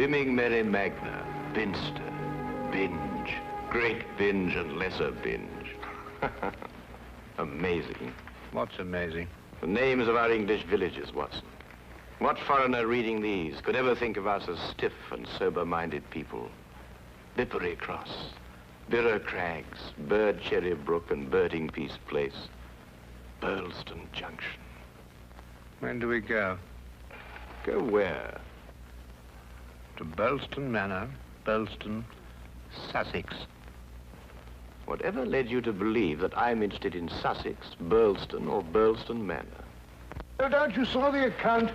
Bimming Mary Magna, Binster, Binge, Great Binge and Lesser Binge. Amazing. What's amazing? The names of our English villages, Watson. What foreigner reading these could ever think of us as stiff and sober-minded people? Bippery Cross, Birrer Crags, Bird Cherry Brook and Birding Piece Place, Burlston Junction. When do we go? Go where? To Burlston Manor, Burlston, Sussex. Whatever led you to believe that I'm interested in Sussex, Burlston, or Burlston Manor? No doubt you saw the account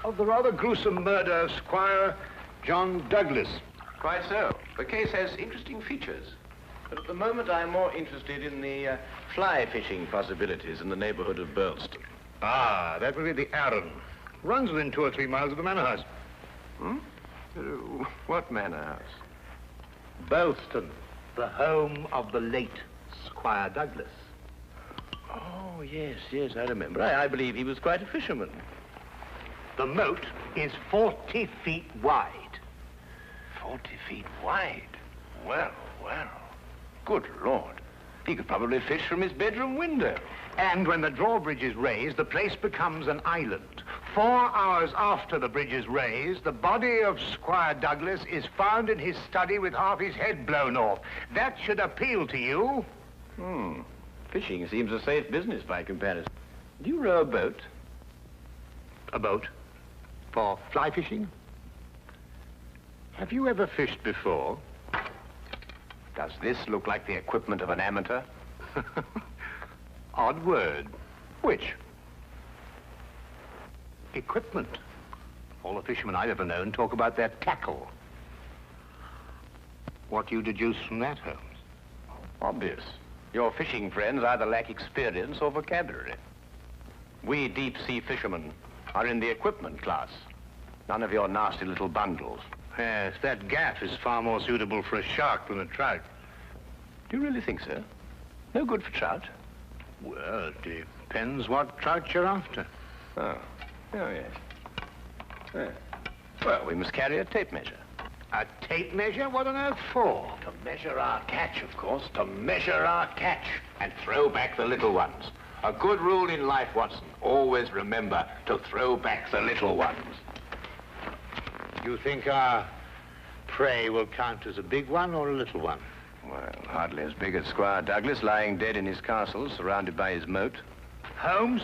of the rather gruesome murder of Squire John Douglas. Quite so. The case has interesting features. But at the moment, I'm more interested in the fly fishing possibilities in the neighborhood of Burlston. Ah, that will be the Arun. Runs within 2 or 3 miles of the manor house. Hmm? What manor house? Burlston, the home of the late Squire Douglas. Oh, yes, I remember. I believe he was quite a fisherman. The moat is 40 feet wide. 40 feet wide? Well. Good Lord. He could probably fish from his bedroom window. And when the drawbridge is raised, the place becomes an island. 4 hours after the bridge is raised, the body of Squire Douglas is found in his study with half his head blown off. That should appeal to you. Fishing seems a safe business by comparison. Do you row a boat? A boat? For fly fishing? Have you ever fished before? Does this look like the equipment of an amateur? Odd word. Which? Equipment. All the fishermen I've ever known talk about their tackle. What do you deduce from that, Holmes? Obvious. Your fishing friends either lack experience or vocabulary. We deep-sea fishermen are in the equipment class. None of your nasty little bundles. Yes, that gaff is far more suitable for a shark than a trout. Do you really think so? No good for trout? Well, it depends what trout you're after. Oh, yes. Well, we must carry a tape measure. A tape measure? What on earth for? To measure our catch, of course. To measure our catch and throw back the little ones. A good rule in life, Watson. Always remember to throw back the little ones. You think our prey will count as a big one or a little one? Well, hardly as big as Squire Douglas, lying dead in his castle, surrounded by his moat. Holmes,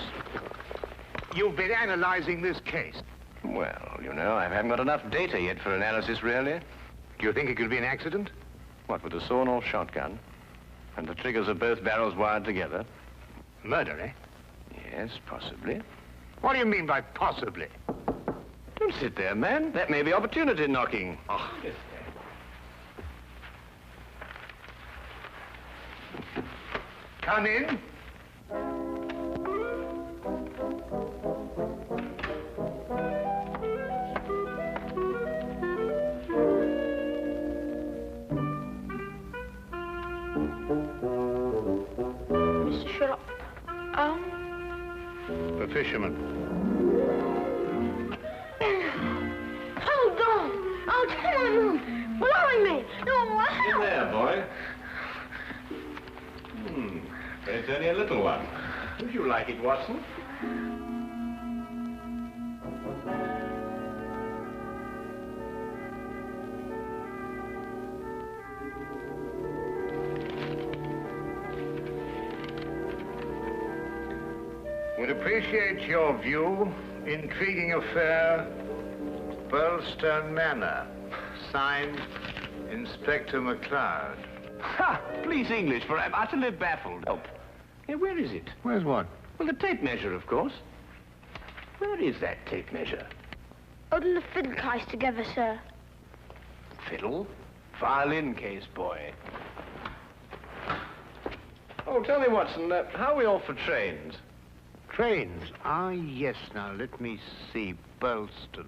you've been analyzing this case. Well, you know, I haven't got enough data yet for analysis, really. Do you think it could be an accident? What, with a sawn-off shotgun? And the triggers of both barrels wired together? Murder, eh? Yes, possibly. What do you mean by possibly? Don't sit there, man. That may be opportunity knocking. Oh. Come in. Mr. Sherlock, The fisherman. Hold on! Oh, come on! Blowing me! No, In there, boy. It's only a little one. Would you like it, Watson? Would appreciate your view. Intriguing affair, Burlston Manor. Signed, Inspector MacLeod. Ha! Please, English, for I'm utterly baffled. Help. Hey, where is it? Where's what? Well, the tape measure, of course. Where is that tape measure? Holding the fiddle case together, sir. Fiddle? Violin case, boy. Oh, tell me, Watson, how are we off for trains? Trains? Ah, yes. Now, let me see. Burlston.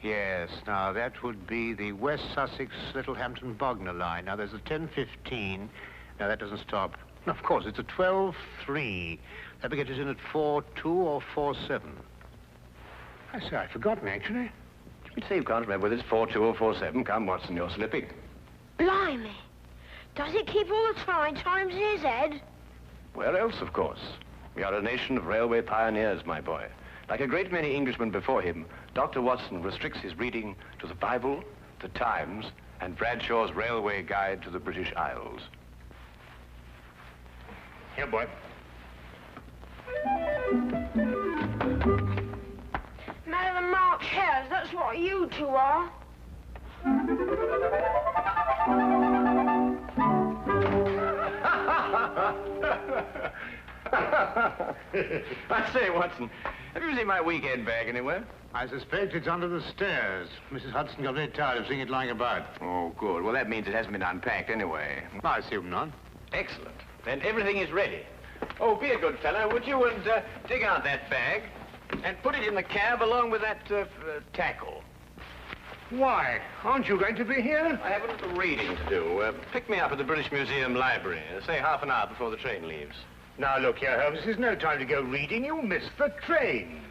Yes, now, that would be the West Sussex Littlehampton Bognor line. Now, there's a 10:15. Now, that doesn't stop. Of course, it's a 12:3. That will get us in at 4:2 or 4:7. I say, I'd forgotten, actually. Do you You'd say you can't remember whether it's 4-2 or 4-7. Come, Watson, you're slipping. Blimey. Does it keep all the times in his head? Where else, of course? We are a nation of railway pioneers, my boy. Like a great many Englishmen before him, Dr. Watson restricts his reading to the Bible, the Times, and Bradshaw's Railway Guide to the British Isles. Here, boy. Man of the March Hares, that's what you two are. I say, Watson, have you seen my weekend bag anywhere? I suspect it's under the stairs. Mrs. Hudson got very tired of seeing it lying about. Oh, good. Well, that means it hasn't been unpacked anyway. I assume not. Excellent. Then everything is ready. Oh, be a good fellow, would you, and dig out that bag and put it in the cab along with that tackle. Why? Aren't you going to be here? I have a little reading to do. Pick me up at the British Museum Library, say half an hour before the train leaves. Now, look here, Holmes, this is no time to go reading. You'll miss the train.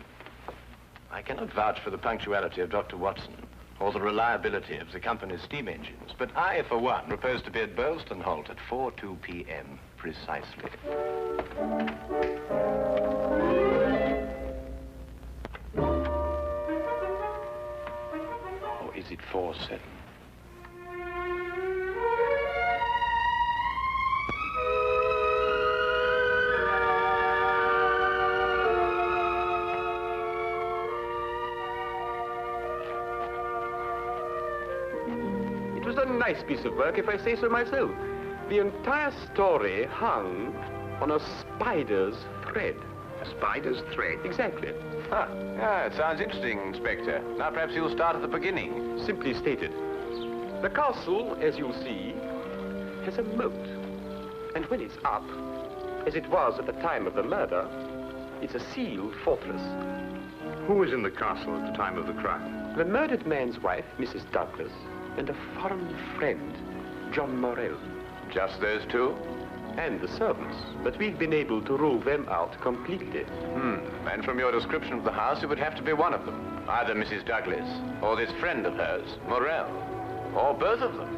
I cannot vouch for the punctuality of Dr. Watson or the reliability of the company's steam engines, but I, for one, propose to be at Burleston Halt at 4:02 p.m. precisely. Or is it 4:07? It was a nice piece of work, if I say so myself. The entire story hung on a spider's thread. A spider's thread? Exactly. Ah, it sounds interesting, Inspector. Now, perhaps you'll start at the beginning. Simply stated. The castle, as you'll see, has a moat. And when it's up, as it was at the time of the murder, it's a sealed fortress. Who was in the castle at the time of the crime? The murdered man's wife, Mrs. Douglas, and a foreign friend, John Morell. Just those two? And the servants, but we've been able to rule them out completely. And from your description of the house, it would have to be one of them. Either Mrs. Douglas, or this friend of hers, Morell, or both of them.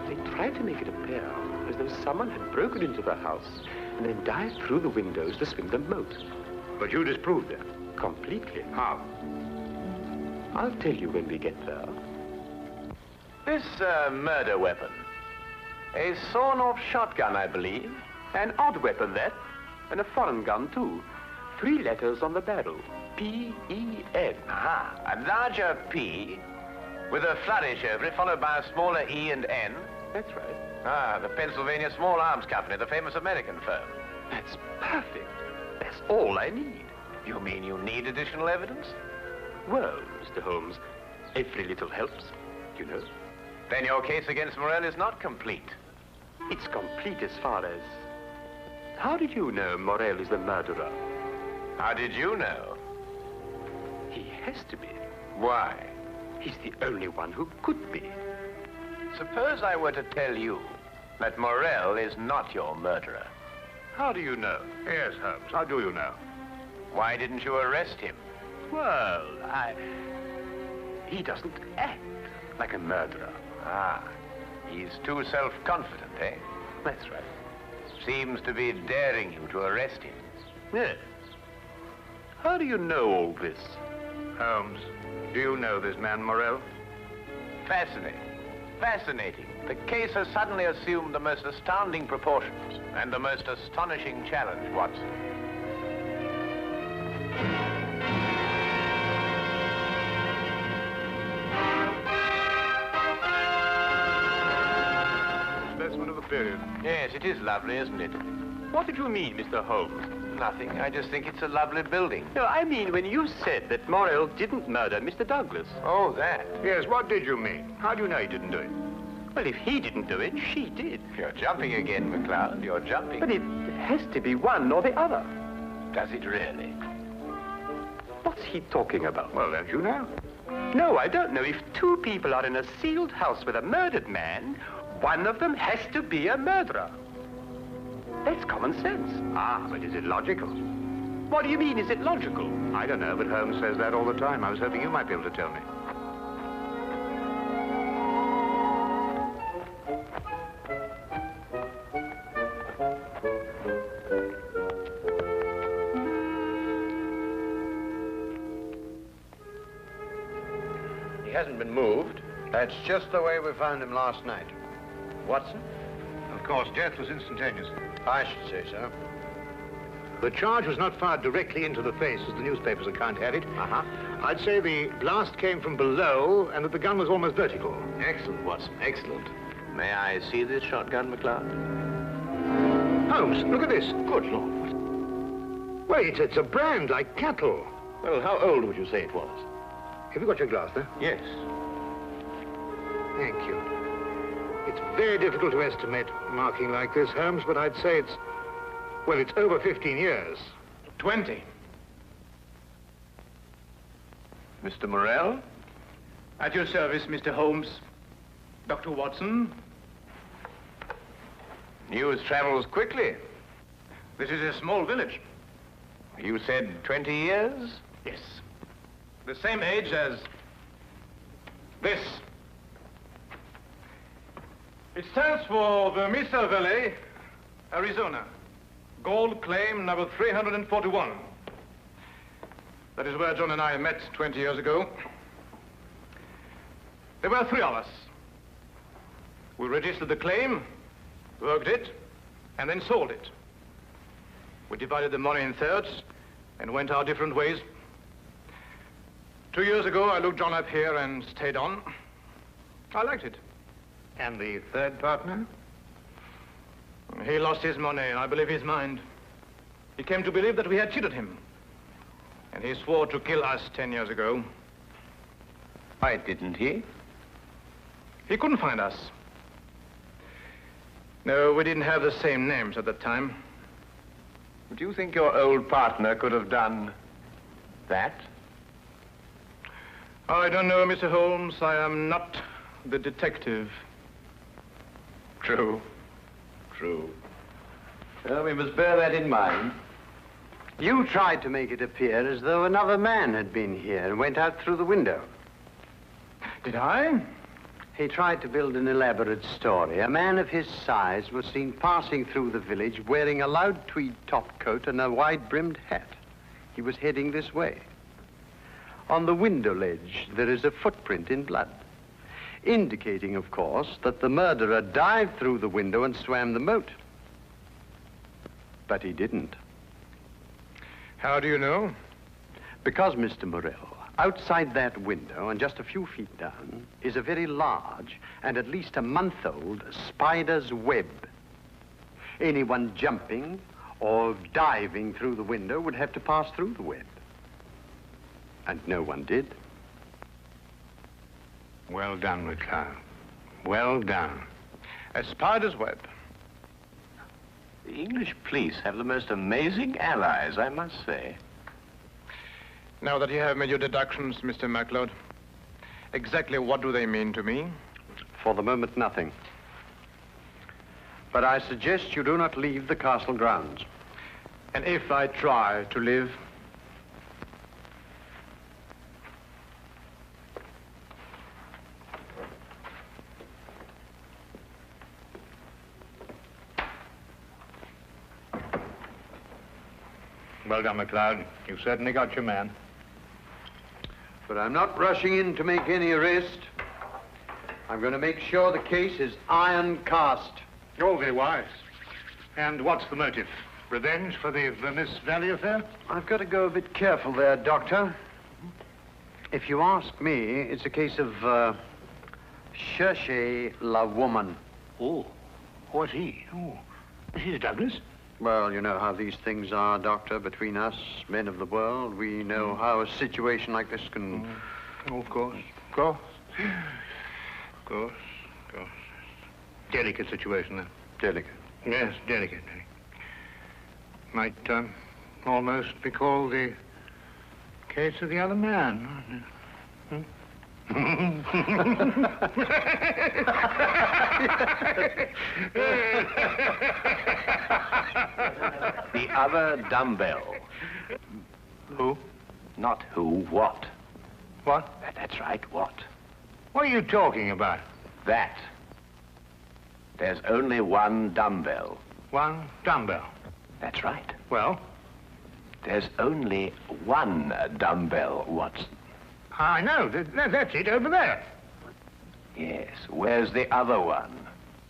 They tried to make it appear as though someone had broken into the house and then dived through the windows to swim the moat. But you disproved it. Completely. How? I'll tell you when we get there. This murder weapon. A sawn-off shotgun, I believe. An odd weapon, that. And a foreign gun, too. 3 letters on the barrel. P-E-N. Aha, a larger P with a flourish over it, followed by a smaller E and N. That's right. Ah, the Pennsylvania Small Arms Company, the famous American firm. That's perfect. That's all I need. You mean you need additional evidence? Well, Mr. Holmes, every little helps, you know. Then your case against Morell is not complete. It's complete as far as... How did you know Morell is the murderer? How did you know? He has to be. Why? He's the only one who could be. Suppose I were to tell you that Morell is not your murderer. How do you know? Yes, Holmes, how do you know? Why didn't you arrest him? Well, He doesn't act like a murderer. Ah, he's too self-confident, eh? That's right. Seems to be daring you to arrest him. Yes. How do you know all this? Holmes, do you know this man Morell? Fascinating. Fascinating. The case has suddenly assumed the most astounding proportions and the most astonishing challenge, Watson. Specimen of the period. Yes, it is lovely, isn't it? What did you mean, Mr. Holmes? Nothing. I just think it's a lovely building. No, I mean when you said that Morell didn't murder Mr. Douglas. Oh, that. Yes, what did you mean? How do you know he didn't do it? Well, if he didn't do it, she did. You're jumping again, McCloud. You're jumping. But it has to be one or the other. Does it really? What's he talking about? Well, don't you know? No, I don't know. If 2 people are in a sealed house with a murdered man, one of them has to be a murderer. That's common sense. Ah, but is it logical? What do you mean, is it logical? I don't know, but Holmes says that all the time. I was hoping you might be able to tell me. hasn't been moved. That's just the way we found him last night. Watson? Of course, death was instantaneous. I should say so. The charge was not fired directly into the face, as the newspaper's account had it. Uh-huh. I'd say the blast came from below and that the gun was almost vertical. Excellent, Watson, excellent. May I see this shotgun, McLeod? Holmes, look at this. Good Lord. Wait, it's a brand like cattle. Well, how old would you say it was? Have you got your glass there? Yes. Thank you. It's very difficult to estimate marking like this, Holmes, but I'd say it's, well, it's over 15 years. 20. Mr. Morrell? At your service, Mr. Holmes. Dr. Watson. News travels quickly. This is a small village. You said 20 years? Yes. The same age as this. It stands for the Mesa Valley, Arizona. Gold claim number 341. That is where John and I met 20 years ago. There were 3 of us. We registered the claim, worked it, and then sold it. We divided the money in thirds and went our different ways. 2 years ago, I looked John up here and stayed on. I liked it. And the third partner? He lost his money, and I believe his mind. He came to believe that we had cheated him. And he swore to kill us 10 years ago. Why didn't he? He couldn't find us. No, we didn't have the same names at that time. Do you think your old partner could have done that? I don't know, Mr. Holmes. I am not the detective. True. True. Well, we must bear that in mind. You tried to make it appear as though another man had been here and went out through the window. Did I? He tried to build an elaborate story. A man of his size was seen passing through the village wearing a loud tweed topcoat and a wide-brimmed hat. He was heading this way. On the window ledge, there is a footprint in blood, indicating, of course, that the murderer dived through the window and swam the moat. But he didn't. How do you know? Because, Mr. Morrell, outside that window and just a few feet down is a very large and at least a month-old spider's web. Anyone jumping or diving through the window would have to pass through the web. And no one did. Well done, McLeod. Well done. A spider's web. The English police have the most amazing allies, I must say. Now that you have made your deductions, Mr. MacLeod, exactly what do they mean to me? For the moment, nothing. But I suggest you do not leave the castle grounds. And if I try to live? Well done, McLeod. You've certainly got your man. But I'm not rushing in to make any arrest. I'm going to make sure the case is iron cast. Oh, very wise. And what's the motive? Revenge for the Vermis Valley affair? I've got to go a bit careful there, Doctor. If you ask me, it's a case of, cherchez la woman. Oh, what's he? Oh, he's Douglas. Well, you know how these things are, Doctor, between us, men of the world. We know how a situation like this can... Oh, of course. Of course. Of course. Of course. Delicate situation, then. Delicate. Yes, delicate. Might almost be called the case of the other man. Hmm? The other dumbbell. Who? Not who, what? What? That's right, what? What are you talking about? That. There's only one dumbbell. One dumbbell. That's right. Well? There's only one dumbbell, Watson. I know. That's it over there. Yes, where's the other one?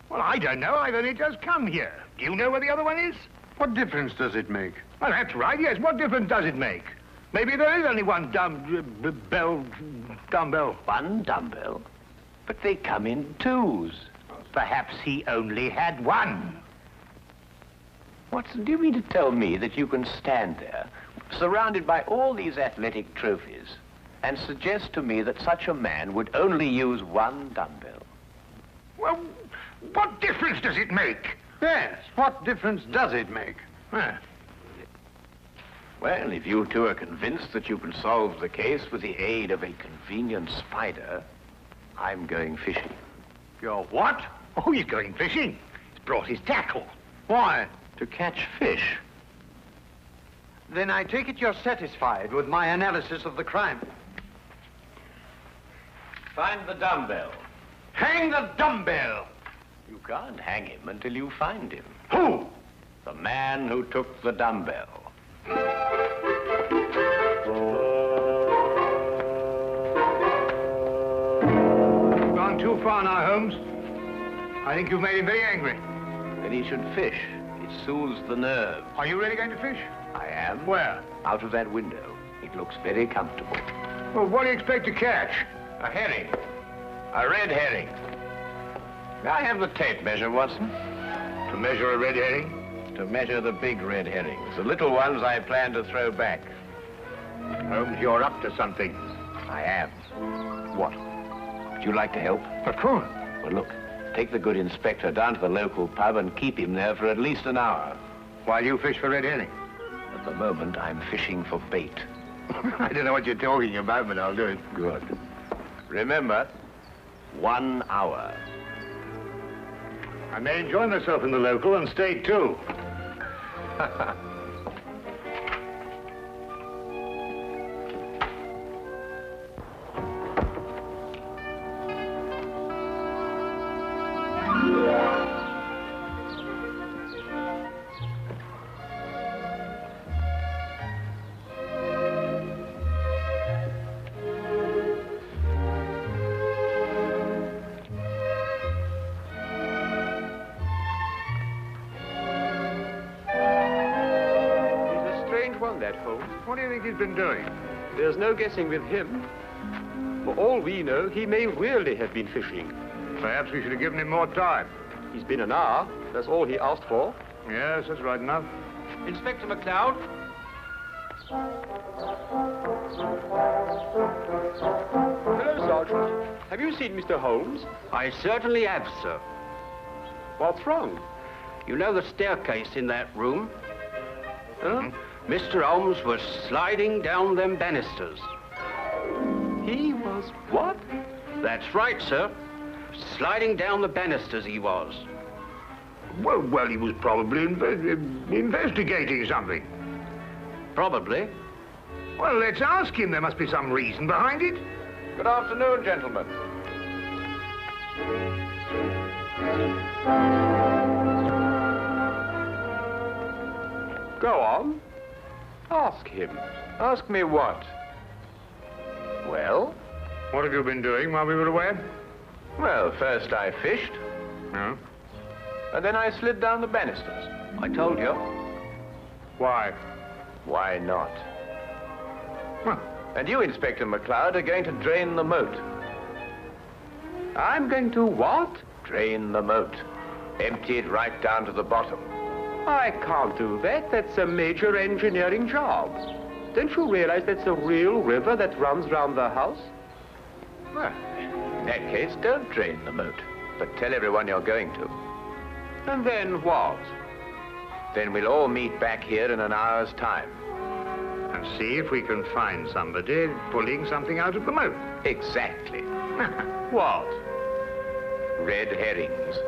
Well, I don't know. I've only just come here. Do you know where the other one is? What difference does it make? Well, that's right, yes. What difference does it make? Maybe there is only one dumbbell. One dumbbell? But they come in twos. Perhaps he only had one. Watson, do you mean to tell me that you can stand there, surrounded by all these athletic trophies, and suggest to me that such a man would only use one dumbbell? Well, what difference does it make? Yes, what difference does it make? Well, if you two are convinced that you can solve the case with the aid of a convenient spider, I'm going fishing. You're what? Oh, he's going fishing. He's brought his tackle. Why? To catch fish. Then I take it you're satisfied with my analysis of the crime. Find the dumbbell. Hang the dumbbell! You can't hang him until you find him. Who? The man who took the dumbbell. You've gone too far now, Holmes. I think you've made him very angry. Then he should fish. It soothes the nerves. Are you really going to fish? I am. Where? Out of that window. It looks very comfortable. Well, what do you expect to catch? A herring. A red herring. May I have the tape measure, Watson? To measure a red herring? To measure the big red herrings. The little ones I plan to throw back. Holmes, you're up to something. I am. What? Would you like to help? Of course. Well, look. Take the good inspector down to the local pub and keep him there for at least an hour. While you fish for red herring? At the moment, I'm fishing for bait. I don't know what you're talking about, but I'll do it. Good. Remember, 1 hour. I may enjoy myself in the local and stay too. What do you think he's been doing? There's no guessing with him. For all we know, he may really have been fishing. Perhaps we should have given him more time. He's been an hour. That's all he asked for. Yes, that's right enough. Inspector MacLeod? Hello, Sergeant. Have you seen Mr. Holmes? I certainly have, sir. What's wrong? You know the staircase in that room? Huh? Mr. Holmes was sliding down them banisters. He was what? That's right, sir. Sliding down the banisters he was. Well, he was probably investigating something. Probably. Well, let's ask him. There must be some reason behind it. Good afternoon, gentlemen. Go on. Ask him. Ask me what? Well? What have you been doing while we were away? Well, first I fished. No? And then I slid down the banisters. I told you. Why? Why not? Well, and you, Inspector MacLeod, are going to drain the moat. I'm going to what? Drain the moat. Empty it right down to the bottom. I can't do that. That's a major engineering job. Don't you realize that's a real river that runs round the house? Well, in that case, don't drain the moat, but tell everyone you're going to. And then what? Then we'll all meet back here in an hour's time. And see if we can find somebody pulling something out of the moat. Exactly. What? Red herrings.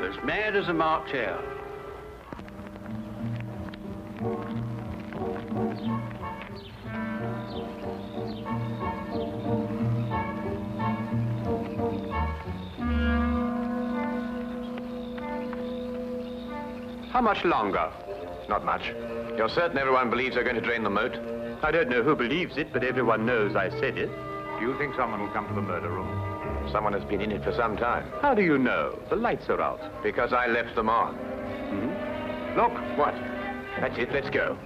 As mad as a March hare. How much longer? Not much. You're certain everyone believes they're going to drain the moat? I don't know who believes it, but everyone knows I said it. Do you think someone will come to the murder room? Someone has been in it for some time. How do you know? The lights are out. Because I left them on. Look. What? That's it, let's go.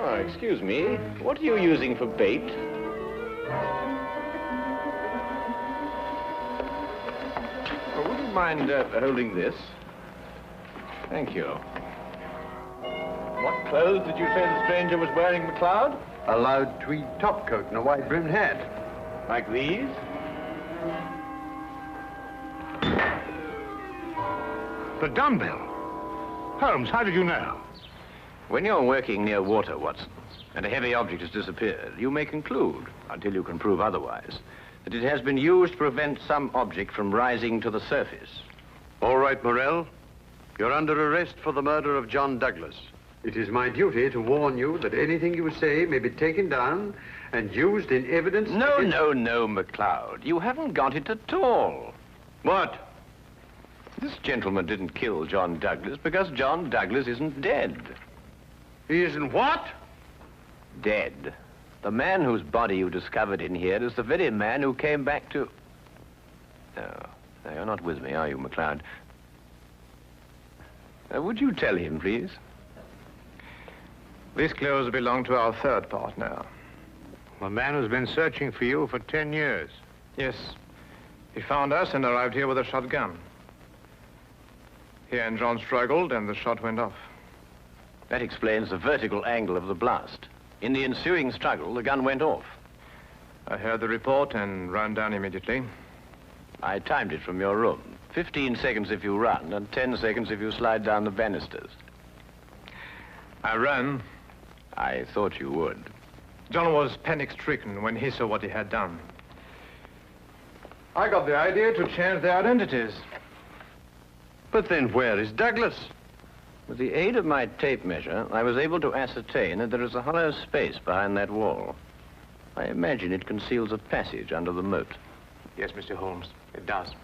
Oh, excuse me. What are you using for bait? Oh, would you mind holding this? Thank you. What clothes did you say the stranger was wearing, MacLeod? A loud tweed topcoat and a wide-brimmed hat. Like these? The dumbbell. Holmes, how did you know? When you're working near water, Watson, and a heavy object has disappeared, you may conclude, until you can prove otherwise, that it has been used to prevent some object from rising to the surface. All right, Morell. You're under arrest for the murder of John Douglas. It is my duty to warn you that anything you say may be taken down and used in evidence... No, MacLeod. You haven't got it at all. What? This gentleman didn't kill John Douglas because John Douglas isn't dead. He isn't what? Dead. The man whose body you discovered in here is the very man who came back to... No, you're not with me, are you, MacLeod? Would you tell him, please? These clothes belong to our third partner. A man who's been searching for you for 10 years. Yes. He found us and arrived here with a shotgun. He and John struggled, and the shot went off. That explains the vertical angle of the blast. In the ensuing struggle, the gun went off. I heard the report and ran down immediately. I timed it from your room. 15 seconds if you run, and 10 seconds if you slide down the banisters. I ran. I thought you would. John was panic-stricken when he saw what he had done. I got the idea to change their identities. But then where is Douglas? With the aid of my tape measure, I was able to ascertain that there is a hollow space behind that wall. I imagine it conceals a passage under the moat. Yes, Mr. Holmes, it does.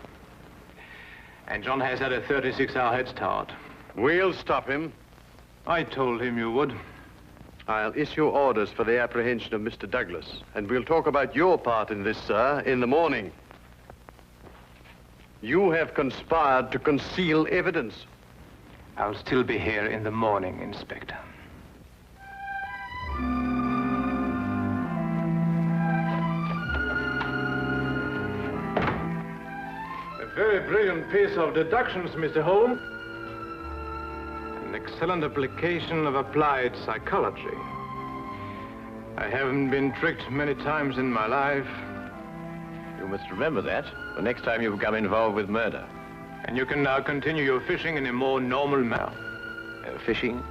And John has had a 36-hour head start. We'll stop him. I told him you would. I'll issue orders for the apprehension of Mr. Douglas, and we'll talk about your part in this, sir, in the morning. You have conspired to conceal evidence. I'll still be here in the morning, Inspector. A very brilliant piece of deductions, Mr. Holmes. An excellent application of applied psychology. I haven't been tricked many times in my life. You must remember that the next time you become involved with murder. And you can now continue your fishing in a more normal manner. Fishing?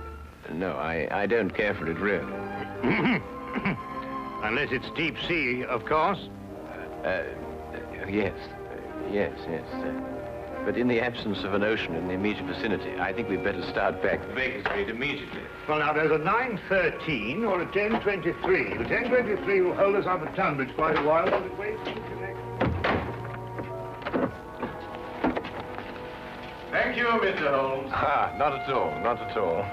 No, I don't care for it, really. Unless it's deep sea, of course. Yes. But in the absence of an ocean in the immediate vicinity, I think we'd better start back to Baker Street immediately. Well, now, there's a 9:13 or a 10:23. The 10:23 will hold us up at Tunbridge quite a while, but it waits to connect. Thank you, Mr. Holmes. Not at all.